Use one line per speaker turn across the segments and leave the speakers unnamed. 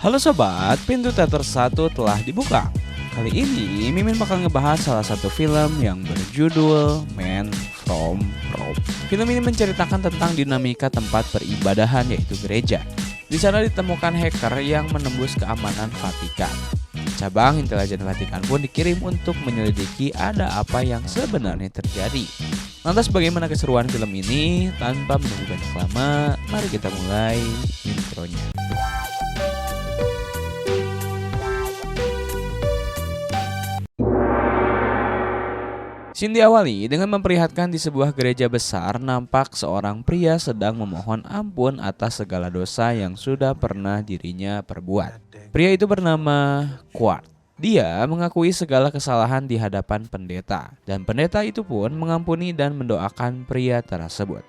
Halo sobat, pintu teater 1 telah dibuka. Kali ini Mimin bakal ngebahas salah satu film yang berjudul Man from Rome. Film ini menceritakan tentang dinamika tempat peribadahan yaitu gereja. Di sana ditemukan hacker yang menembus keamanan Vatikan. Cabang intelijen Vatikan pun dikirim untuk menyelidiki ada apa yang sebenarnya terjadi. Lantas bagaimana keseruan film ini? Tanpa menunggu banyak lama, mari kita mulai intronya. Scene diawali dengan memperlihatkan di sebuah gereja besar nampak seorang pria sedang memohon ampun atas segala dosa yang sudah pernah dirinya perbuat. Pria itu bernama Quart. Dia mengakui segala kesalahan di hadapan pendeta, dan pendeta itu pun mengampuni dan mendoakan pria tersebut.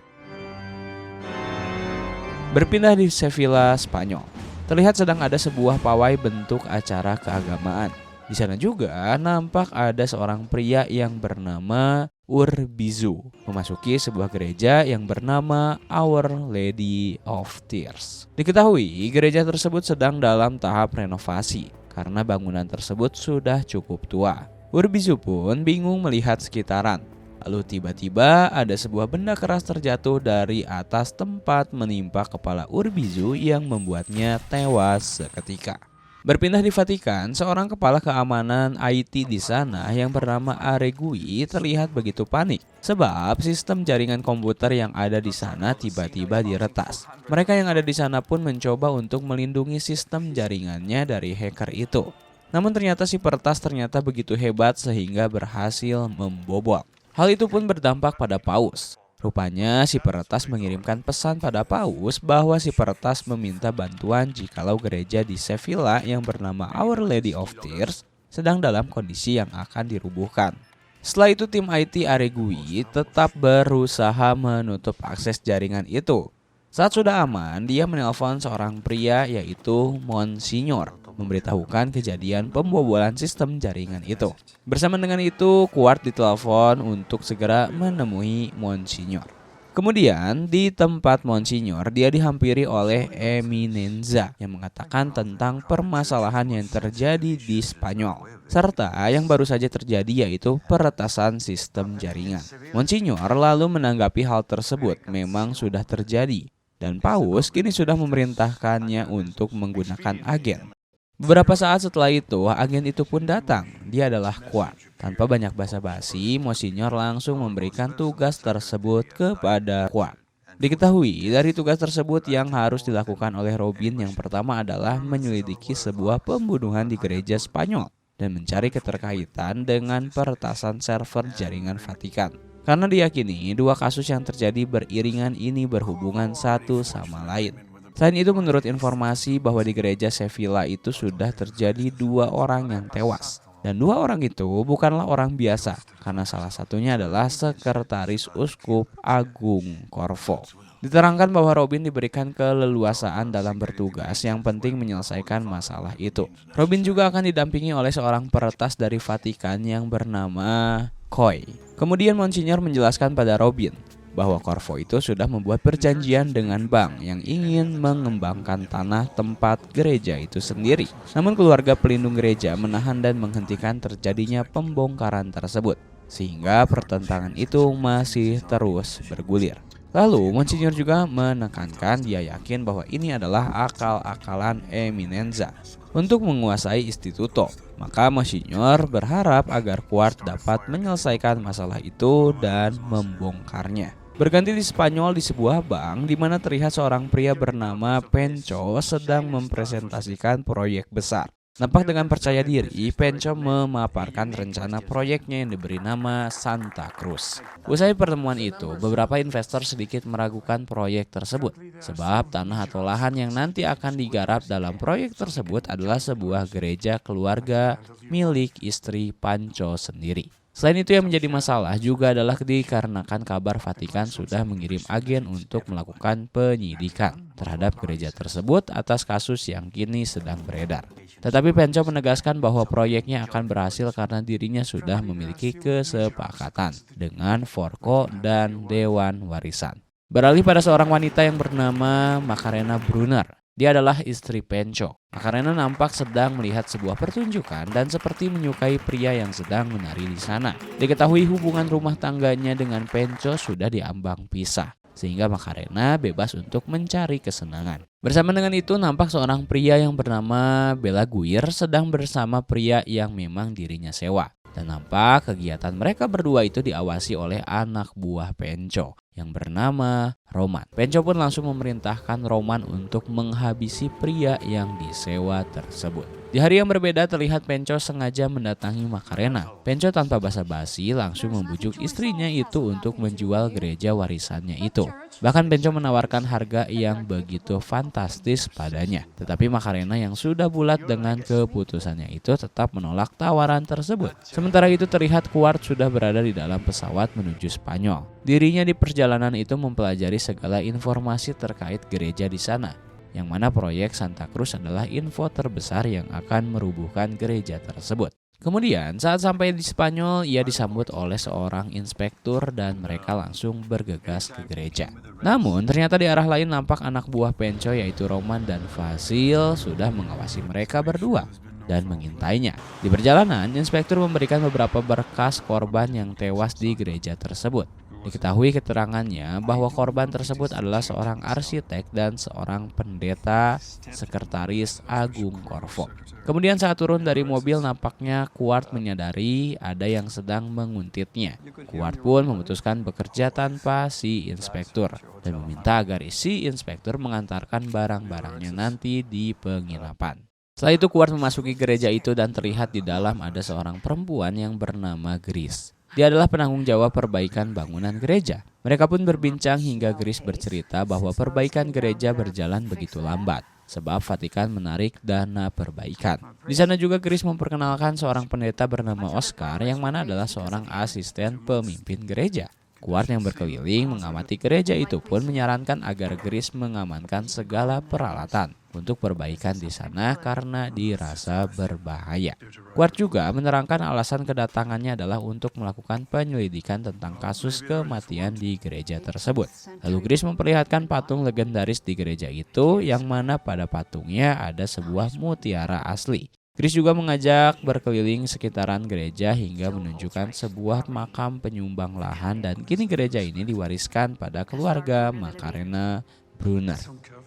Berpindah di Sevilla, Spanyol. Terlihat sedang ada sebuah pawai bentuk acara keagamaan. Di sana juga nampak ada seorang pria yang bernama Urbizu memasuki sebuah gereja yang bernama Our Lady of Tears. Diketahui gereja tersebut sedang dalam tahap renovasi karena bangunan tersebut sudah cukup tua. Urbizu pun bingung melihat sekitaran. Lalu tiba-tiba ada sebuah benda keras terjatuh dari atas tempat menimpa kepala Urbizu yang membuatnya tewas seketika. Berpindah di Vatikan, seorang kepala keamanan IT di sana yang bernama Aregui terlihat begitu panik sebab sistem jaringan komputer yang ada di sana tiba-tiba diretas. Mereka yang ada di sana pun mencoba untuk melindungi sistem jaringannya dari hacker itu. Namun ternyata si peretas ternyata begitu hebat sehingga berhasil membobol. Hal itu pun berdampak pada Paus. Rupanya si peretas mengirimkan pesan pada Paus bahwa si peretas meminta bantuan jikalau gereja di Sevilla yang bernama Our Lady of Tears sedang dalam kondisi yang akan dirubuhkan. Setelah itu tim IT Aregui tetap berusaha menutup akses jaringan itu. Saat sudah aman, dia menelpon seorang pria yaitu Monsignor, memberitahukan kejadian pembobolan sistem jaringan itu. Bersama dengan itu, Quart ditelepon untuk segera menemui Monsignor. Kemudian di tempat Monsignor, dia dihampiri oleh Eminenza yang mengatakan tentang permasalahan yang terjadi di Spanyol, serta yang baru saja terjadi yaitu peretasan sistem jaringan. Monsignor lalu menanggapi hal tersebut memang sudah terjadi, dan Paus kini sudah memerintahkannya untuk menggunakan agen. Beberapa saat setelah itu, agen itu pun datang. Dia adalah Quart. Tanpa banyak basa-basi, Monsignor langsung memberikan tugas tersebut kepada Quart. Diketahui dari tugas tersebut yang harus dilakukan oleh Robin yang pertama adalah menyelidiki sebuah pembunuhan di gereja Spanyol dan mencari keterkaitan dengan peretasan server jaringan Vatikan. Karena diyakini dua kasus yang terjadi beriringan ini berhubungan satu sama lain. Selain itu, menurut informasi bahwa di gereja Sevilla itu sudah terjadi 2 orang yang tewas. Dan 2 orang itu bukanlah orang biasa, karena salah satunya adalah sekretaris Uskup Agung Corvo. Diterangkan bahwa Robin diberikan keleluasaan dalam bertugas, yang penting menyelesaikan masalah itu. Robin juga akan didampingi oleh seorang peretas dari Vatikan yang bernama Coy. Kemudian Monsignor menjelaskan pada Robin bahwa Corvo itu sudah membuat perjanjian dengan bank yang ingin mengembangkan tanah tempat gereja itu sendiri. Namun keluarga pelindung gereja menahan dan menghentikan terjadinya pembongkaran tersebut, sehingga pertentangan itu masih terus bergulir. Lalu Monsignor juga menekankan dia yakin bahwa ini adalah akal-akalan Eminenza untuk menguasai Instituto. Maka Monsignor berharap agar Quart dapat menyelesaikan masalah itu dan membongkarnya. Berganti di Spanyol, di sebuah bank di mana terlihat seorang pria bernama Penco sedang mempresentasikan proyek besar. Nampak dengan percaya diri, Penco memaparkan rencana proyeknya yang diberi nama Santa Cruz. Usai pertemuan itu, beberapa investor sedikit meragukan proyek tersebut, sebab tanah atau lahan yang nanti akan digarap dalam proyek tersebut adalah sebuah gereja keluarga milik istri Panco sendiri. Selain itu, yang menjadi masalah juga adalah dikarenakan kabar Vatikan sudah mengirim agen untuk melakukan penyidikan terhadap gereja tersebut atas kasus yang kini sedang beredar. Tetapi Penco menegaskan bahwa proyeknya akan berhasil karena dirinya sudah memiliki kesepakatan dengan Forco dan Dewan Warisan. Beralih pada seorang wanita yang bernama Macarena Brunner. Dia adalah istri Penco. Macarena nampak sedang melihat sebuah pertunjukan dan seperti menyukai pria yang sedang menari di sana. Diketahui hubungan rumah tangganya dengan Penco sudah diambang pisah, sehingga Macarena bebas untuk mencari kesenangan. Bersama dengan itu, nampak seorang pria yang bernama Belaguir sedang bersama pria yang memang dirinya sewa. Dan nampak kegiatan mereka berdua itu diawasi oleh anak buah Penco yang bernama Roman. Penco pun langsung memerintahkan Roman untuk menghabisi pria yang disewa tersebut. Di hari yang berbeda terlihat Penco sengaja mendatangi Macarena. Penco tanpa basa-basi langsung membujuk istrinya itu untuk menjual gereja warisannya itu. Bahkan Penco menawarkan harga yang begitu fantastis padanya. Tetapi Macarena yang sudah bulat dengan keputusannya itu tetap menolak tawaran tersebut. Sementara itu terlihat Quart sudah berada di dalam pesawat menuju Spanyol. Dirinya di perjalanan itu mempelajari segala informasi terkait gereja di sana, yang mana proyek Santa Cruz adalah info terbesar yang akan merubuhkan gereja tersebut. Kemudian saat sampai di Spanyol, ia disambut oleh seorang inspektur dan mereka langsung bergegas ke gereja. Namun ternyata di arah lain nampak anak buah Penco yaitu Roman dan Vasil sudah mengawasi mereka berdua dan mengintainya. Di perjalanan, inspektur memberikan beberapa berkas korban yang tewas di gereja tersebut. Diketahui keterangannya bahwa korban tersebut adalah seorang arsitek dan seorang pendeta sekretaris Agung Corvo. Kemudian saat turun dari mobil nampaknya Quart menyadari ada yang sedang menguntitnya. Quart pun memutuskan bekerja tanpa si inspektur dan meminta agar si inspektur mengantarkan barang-barangnya nanti di penginapan. Setelah itu Quart memasuki gereja itu dan terlihat di dalam ada seorang perempuan yang bernama Gris. Dia adalah penanggung jawab perbaikan bangunan gereja. Mereka pun berbincang hingga Gris bercerita bahwa perbaikan gereja berjalan begitu lambat sebab Vatikan menarik dana perbaikan. Di sana juga Gris memperkenalkan seorang pendeta bernama Oscar yang mana adalah seorang asisten pemimpin gereja. Quart yang berkeliling mengamati gereja itu pun menyarankan agar Gris mengamankan segala peralatan untuk perbaikan di sana karena dirasa berbahaya. Quart juga menerangkan alasan kedatangannya adalah untuk melakukan penyelidikan tentang kasus kematian di gereja tersebut. Lalu Gris memperlihatkan patung legendaris di gereja itu yang mana pada patungnya ada sebuah mutiara asli. Gris juga mengajak berkeliling sekitaran gereja hingga menunjukkan sebuah makam penyumbang lahan dan kini gereja ini diwariskan pada keluarga Macarena Brunner.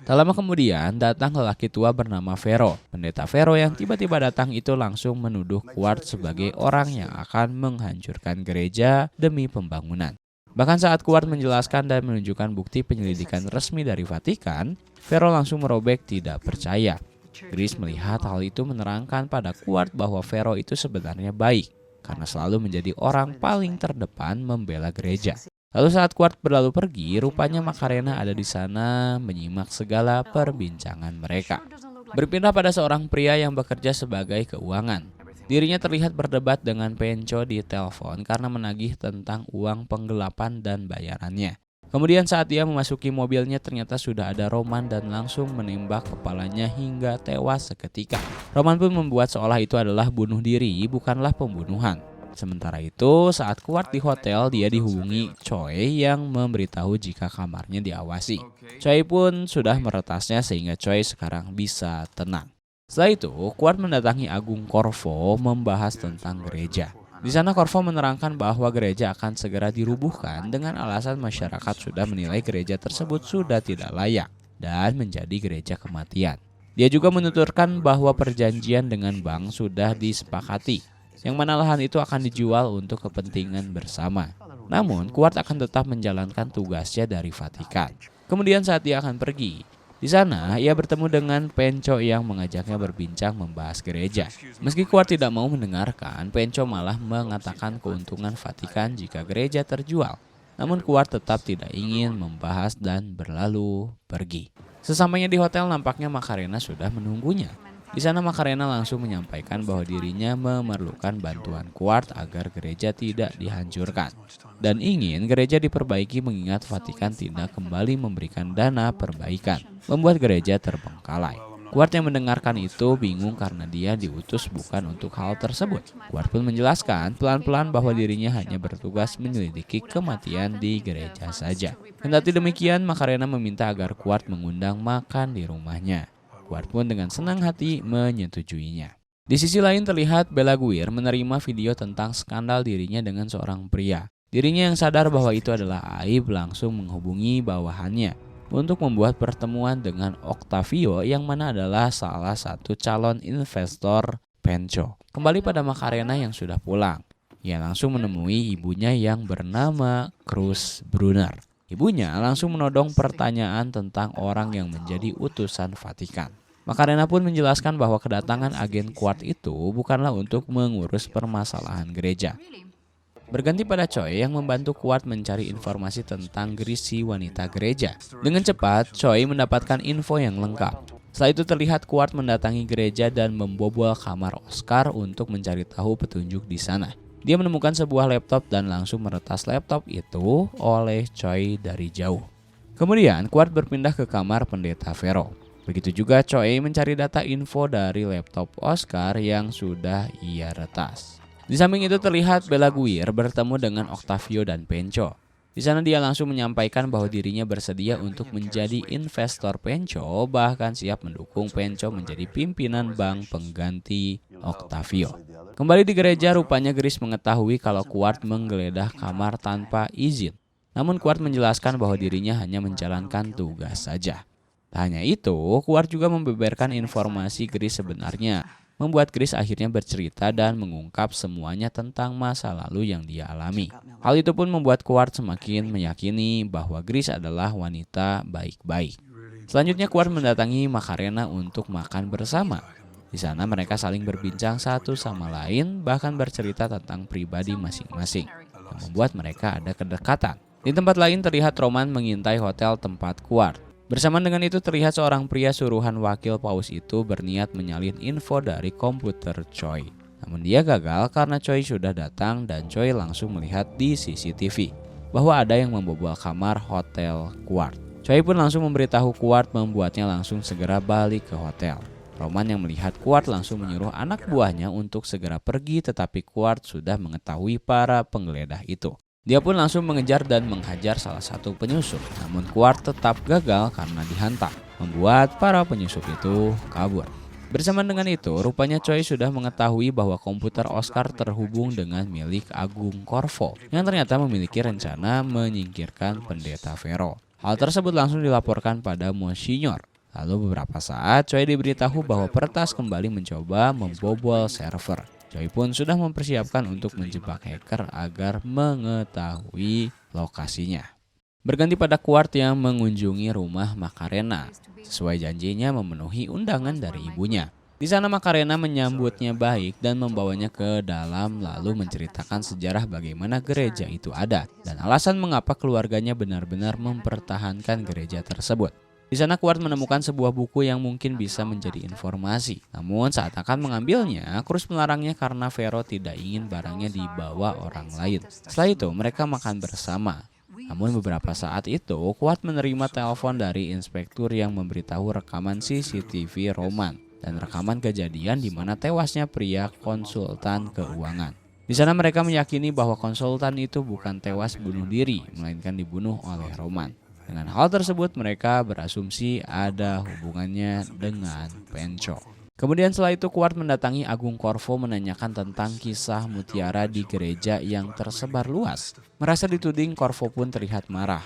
Tak lama kemudian datang lelaki tua bernama Vero. Pendeta Vero yang tiba-tiba datang itu langsung menuduh Quart sebagai orang yang akan menghancurkan gereja demi pembangunan. Bahkan saat Quart menjelaskan dan menunjukkan bukti penyelidikan resmi dari Vatikan, Vero langsung merobek tidak percaya. Gris melihat hal itu menerangkan pada Quart bahwa Vero itu sebenarnya baik karena selalu menjadi orang paling terdepan membela gereja. Lalu saat Quart berlalu pergi, rupanya Macarena ada di sana menyimak segala perbincangan mereka. Berpindah pada seorang pria yang bekerja sebagai keuangan. Dirinya terlihat berdebat dengan Penco di telepon karena menagih tentang uang penggelapan dan bayarannya. Kemudian saat dia memasuki mobilnya ternyata sudah ada Roman dan langsung menembak kepalanya hingga tewas seketika. Roman pun membuat seolah itu adalah bunuh diri, bukanlah pembunuhan. Sementara itu saat Quart di hotel dia dihubungi Choi yang memberitahu jika kamarnya diawasi. Choi pun sudah meretasnya sehingga Choi sekarang bisa tenang. Setelah itu Quart mendatangi Agung Corvo membahas tentang gereja. Di sana Corvo menerangkan bahwa gereja akan segera dirubuhkan dengan alasan masyarakat sudah menilai gereja tersebut sudah tidak layak dan menjadi gereja kematian. Dia juga menuturkan bahwa perjanjian dengan bank sudah disepakati, yang mana lahan itu akan dijual untuk kepentingan bersama. Namun Quart akan tetap menjalankan tugasnya dari Vatikan. Kemudian saat dia akan pergi, di sana ia bertemu dengan Penco yang mengajaknya berbincang membahas gereja. Meski Quart tidak mau mendengarkan, Penco malah mengatakan keuntungan Vatikan jika gereja terjual. Namun Quart tetap tidak ingin membahas dan berlalu pergi. Sesampainya di hotel nampaknya Macarena sudah menunggunya. Di sana Macarena langsung menyampaikan bahwa dirinya memerlukan bantuan Quart agar gereja tidak dihancurkan dan ingin gereja diperbaiki mengingat Vatikan tidak kembali memberikan dana perbaikan, membuat gereja terbengkalai. Quart yang mendengarkan itu bingung karena dia diutus bukan untuk hal tersebut. Quart pun menjelaskan pelan-pelan bahwa dirinya hanya bertugas menyelidiki kematian di gereja saja. Kendati demikian, Macarena meminta agar Quart mengundang makan di rumahnya. Kuart pun dengan senang hati menyetujuinya. Di sisi lain terlihat Balaguer menerima video tentang skandal dirinya dengan seorang pria. Dirinya yang sadar bahwa itu adalah aib langsung menghubungi bawahannya untuk membuat pertemuan dengan Octavio yang mana adalah salah satu calon investor Penco. Kembali pada Macarena yang sudah pulang, ia langsung menemui ibunya yang bernama Cruz Brunner. Ibunya langsung menodong pertanyaan tentang orang yang menjadi utusan Vatikan. Macarena pun menjelaskan bahwa kedatangan agen Kuart itu bukanlah untuk mengurus permasalahan gereja. Berganti pada Choi yang membantu Kuart mencari informasi tentang gerisi wanita gereja. Dengan cepat, Choi mendapatkan info yang lengkap. Setelah itu terlihat Kuart mendatangi gereja dan membobol kamar Oscar untuk mencari tahu petunjuk di sana. Dia menemukan sebuah laptop dan langsung meretas laptop itu oleh Choi dari jauh. Kemudian Kuart berpindah ke kamar pendeta Vero. Begitu juga Choi mencari data info dari laptop Oscar yang sudah ia retas. Di samping itu terlihat Balaguer bertemu dengan Octavio dan Penco. Di sana dia langsung menyampaikan bahwa dirinya bersedia untuk menjadi investor Penco, bahkan siap mendukung Penco menjadi pimpinan bank pengganti Octavio. Kembali di gereja, rupanya Grace mengetahui kalau Kuart menggeledah kamar tanpa izin. Namun Kuart menjelaskan bahwa dirinya hanya menjalankan tugas saja. Tak hanya itu, Kuart juga membeberkan informasi Grace sebenarnya, membuat Grace akhirnya bercerita dan mengungkap semuanya tentang masa lalu yang dia alami. Hal itu pun membuat Kuart semakin meyakini bahwa Grace adalah wanita baik-baik. Selanjutnya Kuart mendatangi Macarena untuk makan bersama. Di sana mereka saling berbincang satu sama lain, bahkan bercerita tentang pribadi masing-masing, yang membuat mereka ada kedekatan. Di tempat lain terlihat Roman mengintai hotel tempat Kuart. Bersamaan dengan itu terlihat seorang pria suruhan wakil paus itu berniat menyalin info dari komputer Choi. Namun dia gagal karena Choi sudah datang dan Choi langsung melihat di CCTV bahwa ada yang membobol kamar hotel Kuart. Choi pun langsung memberitahu Kuart membuatnya langsung segera balik ke hotel. Roman yang melihat Kuart langsung menyuruh anak buahnya untuk segera pergi, tetapi Kuart sudah mengetahui para penggeledah itu. Dia pun langsung mengejar dan menghajar salah satu penyusup, namun Kuart tetap gagal karena dihantam, membuat para penyusup itu kabur. Bersamaan dengan itu, rupanya Choi sudah mengetahui bahwa komputer Oscar terhubung dengan milik Agung Corvo, yang ternyata memiliki rencana menyingkirkan pendeta Vero. Hal tersebut langsung dilaporkan pada Monsignor. Lalu beberapa saat, Choi diberitahu bahwa peretas kembali mencoba membobol server. Choi pun sudah mempersiapkan untuk menjebak hacker agar mengetahui lokasinya. Berganti pada Kuart yang mengunjungi rumah Macarena. Sesuai janjinya memenuhi undangan dari ibunya. Di sana Macarena menyambutnya baik dan membawanya ke dalam lalu menceritakan sejarah bagaimana gereja itu ada dan alasan mengapa keluarganya benar-benar mempertahankan gereja tersebut. Di sana Kuart menemukan sebuah buku yang mungkin bisa menjadi informasi. Namun saat akan mengambilnya, Cruz melarangnya karena Vero tidak ingin barangnya dibawa orang lain. Setelah itu mereka makan bersama. Namun beberapa saat itu Kuart menerima telepon dari inspektur yang memberitahu rekaman CCTV Roman dan rekaman kejadian di mana tewasnya pria konsultan keuangan. Di sana mereka meyakini bahwa konsultan itu bukan tewas bunuh diri, melainkan dibunuh oleh Roman. Dengan hal tersebut mereka berasumsi ada hubungannya dengan Penco. Kemudian setelah itu Kuart mendatangi Agung Corvo menanyakan tentang kisah mutiara di gereja yang tersebar luas. Merasa dituding, Corvo pun terlihat marah.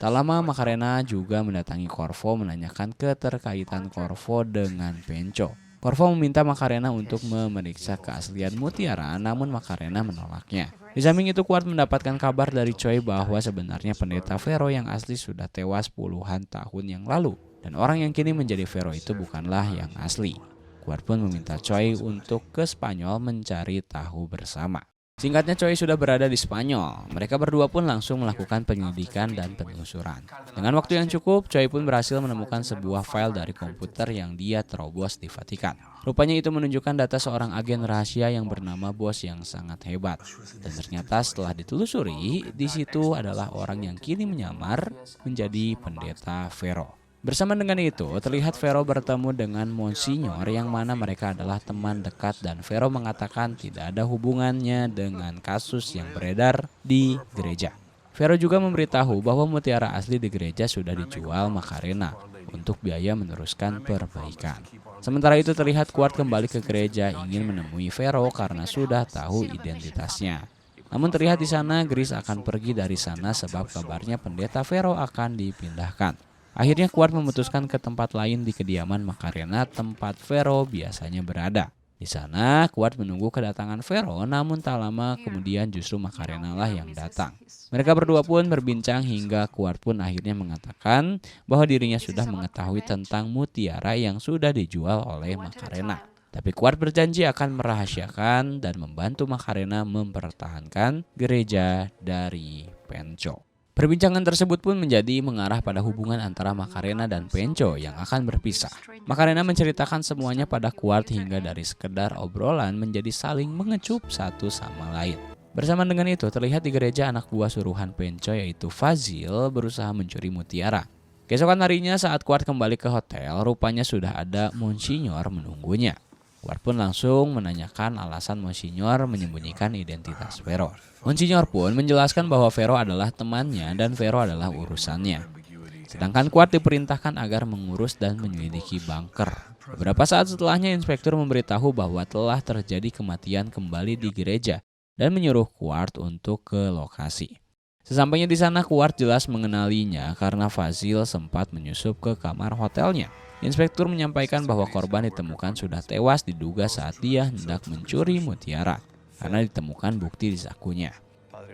Tak lama Macarena juga mendatangi Corvo menanyakan keterkaitan Corvo dengan Penco. Corvo meminta Macarena untuk memeriksa keaslian mutiara, namun Macarena menolaknya. Di samping itu Kuart mendapatkan kabar dari Choi bahwa sebenarnya pendeta Vero yang asli sudah tewas puluhan tahun yang lalu. Dan orang yang kini menjadi Vero itu bukanlah yang asli. Kuart pun meminta Choi untuk ke Spanyol mencari tahu bersama. Singkatnya Choi sudah berada di Spanyol. Mereka berdua pun langsung melakukan penyelidikan dan penelusuran. Dengan waktu yang cukup, Choi pun berhasil menemukan sebuah file dari komputer yang dia terobos di Vatikan. Rupanya itu menunjukkan data seorang agen rahasia yang bernama Bos yang sangat hebat. Dan ternyata setelah ditelusuri, di situ adalah orang yang kini menyamar menjadi pendeta Vero. Bersama dengan itu, terlihat Vero bertemu dengan Monsignor yang mana mereka adalah teman dekat dan Vero mengatakan tidak ada hubungannya dengan kasus yang beredar di gereja. Vero juga memberitahu bahwa mutiara asli di gereja sudah dijual Macarena. untuk biaya meneruskan perbaikan. Sementara itu terlihat Kuart kembali ke gereja ingin menemui Vero karena sudah tahu identitasnya. Namun terlihat di sana Grace akan pergi dari sana sebab kabarnya pendeta Vero akan dipindahkan. Akhirnya Kuart memutuskan ke tempat lain di kediaman Macarena tempat Vero biasanya berada. Di sana, Kuart menunggu kedatangan Vero, namun tak lama kemudian justru Macarena lah yang datang. Mereka berdua pun berbincang hingga Kuart pun akhirnya mengatakan bahwa dirinya sudah mengetahui tentang mutiara yang sudah dijual oleh Macarena. Tapi Kuart berjanji akan merahasiakan dan membantu Macarena mempertahankan gereja dari Penco. Perbincangan tersebut pun menjadi mengarah pada hubungan antara Macarena dan Penco yang akan berpisah. Macarena menceritakan semuanya pada Kuart hingga dari sekedar obrolan menjadi saling mengecup satu sama lain. Bersamaan dengan itu terlihat di gereja anak buah suruhan Penco yaitu Fazil berusaha mencuri mutiara. Keesokan harinya saat Kuart kembali ke hotel, rupanya sudah ada Monsignor menunggunya. Kuart pun langsung menanyakan alasan Monsignor menyembunyikan identitas Vero. Monsignor pun menjelaskan bahwa Vero adalah temannya dan Vero adalah urusannya. Sedangkan Kuart diperintahkan agar mengurus dan menyelidiki bunker. Beberapa saat setelahnya inspektur memberitahu bahwa telah terjadi kematian kembali di gereja dan menyuruh Kuart untuk ke lokasi. Sesampainya di sana Kuart jelas mengenalinya karena Fazil sempat menyusup ke kamar hotelnya. Inspektur menyampaikan bahwa korban ditemukan sudah tewas diduga saat dia hendak mencuri mutiara karena ditemukan bukti di sakunya.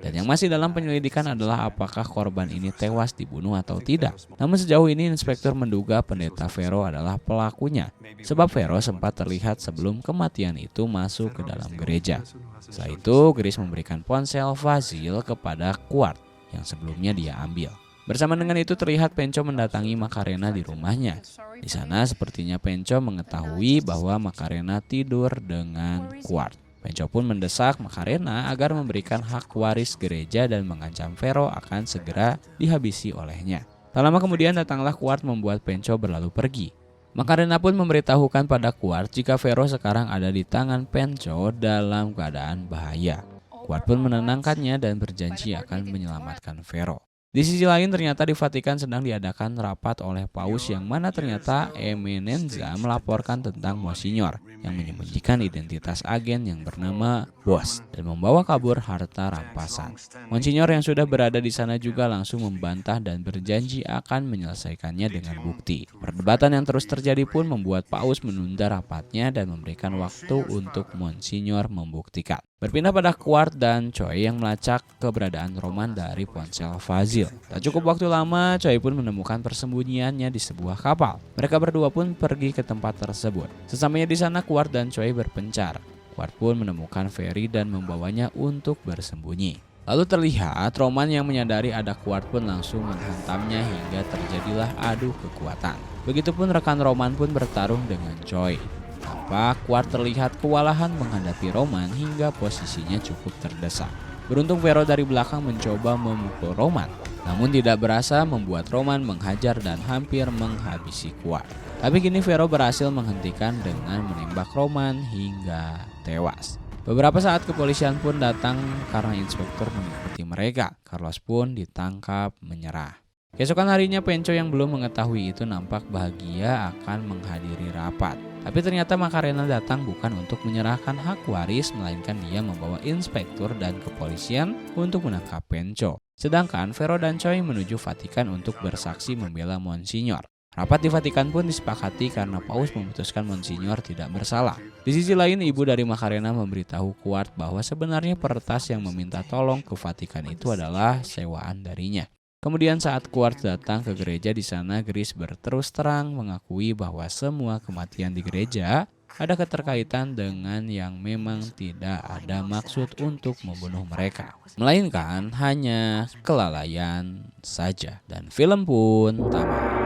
Dan yang masih dalam penyelidikan adalah apakah korban ini tewas dibunuh atau tidak. Namun sejauh ini inspektur menduga pendeta Vero adalah pelakunya sebab Vero sempat terlihat sebelum kematian itu masuk ke dalam gereja. Setelah itu Grace memberikan ponsel Fazil kepada Kuart yang sebelumnya dia ambil. Bersama dengan itu terlihat Penco mendatangi Macarena di rumahnya. Di sana sepertinya Penco mengetahui bahwa Macarena tidur dengan Kuart. Penco pun mendesak Macarena agar memberikan hak waris gereja dan mengancam Vero akan segera dihabisi olehnya. Tak lama kemudian datanglah Kuart membuat Penco berlalu pergi. Macarena pun memberitahukan pada Kuart jika Vero sekarang ada di tangan Penco dalam keadaan bahaya. Kuart pun menenangkannya dan berjanji akan menyelamatkan Vero. Di sisi lain ternyata di Vatikan sedang diadakan rapat oleh Paus yang mana ternyata Eminenza melaporkan tentang Monsignor yang menyembunyikan identitas agen yang bernama Bos dan membawa kabur harta rampasan. Monsignor yang sudah berada di sana juga langsung membantah dan berjanji akan menyelesaikannya dengan bukti. Perdebatan yang terus terjadi pun membuat Paus menunda rapatnya dan memberikan waktu untuk Monsignor membuktikan. Berpindah pada Kuart dan Choi yang melacak keberadaan Roman dari ponsel Fazil. Tak cukup waktu lama, Choi pun menemukan persembunyiannya di sebuah kapal. Mereka berdua pun pergi ke tempat tersebut. Sesampainya di sana, Kuart dan Choi berpencar. Kuart pun menemukan Ferry dan membawanya untuk bersembunyi. Lalu terlihat Roman yang menyadari ada Kuart pun langsung menghantamnya hingga terjadilah adu kekuatan. Begitupun rekan Roman pun bertarung dengan Choi. Tampak Kuart terlihat kewalahan menghadapi Roman hingga posisinya cukup terdesak. Beruntung Vero dari belakang mencoba memukul Roman, namun tidak berasa membuat Roman menghajar dan hampir menghabisi Kuart. Tapi kini Vero berhasil menghentikan dengan menembak Roman hingga tewas. Beberapa saat kepolisian pun datang karena inspektur mengikuti mereka. Carlos pun ditangkap menyerah. Keesokan harinya Penco yang belum mengetahui itu nampak bahagia akan menghadiri rapat. Tapi ternyata Macarena datang bukan untuk menyerahkan hak waris, melainkan dia membawa inspektur dan kepolisian untuk menangkap Penco. Sedangkan Vero dan Choi menuju Vatikan untuk bersaksi membela Monsignor. Rapat di Vatikan pun disepakati karena Paus memutuskan Monsignor tidak bersalah. Di sisi lain, ibu dari Macarena memberitahu Kuart bahwa sebenarnya peretas yang meminta tolong ke Vatikan itu adalah sewaan darinya. Kemudian saat Kuart datang ke gereja di sana, Grace berterus terang mengakui bahwa semua kematian di gereja ada keterkaitan dengan yang memang tidak ada maksud untuk membunuh mereka, melainkan hanya kelalaian saja. Dan film pun tamat.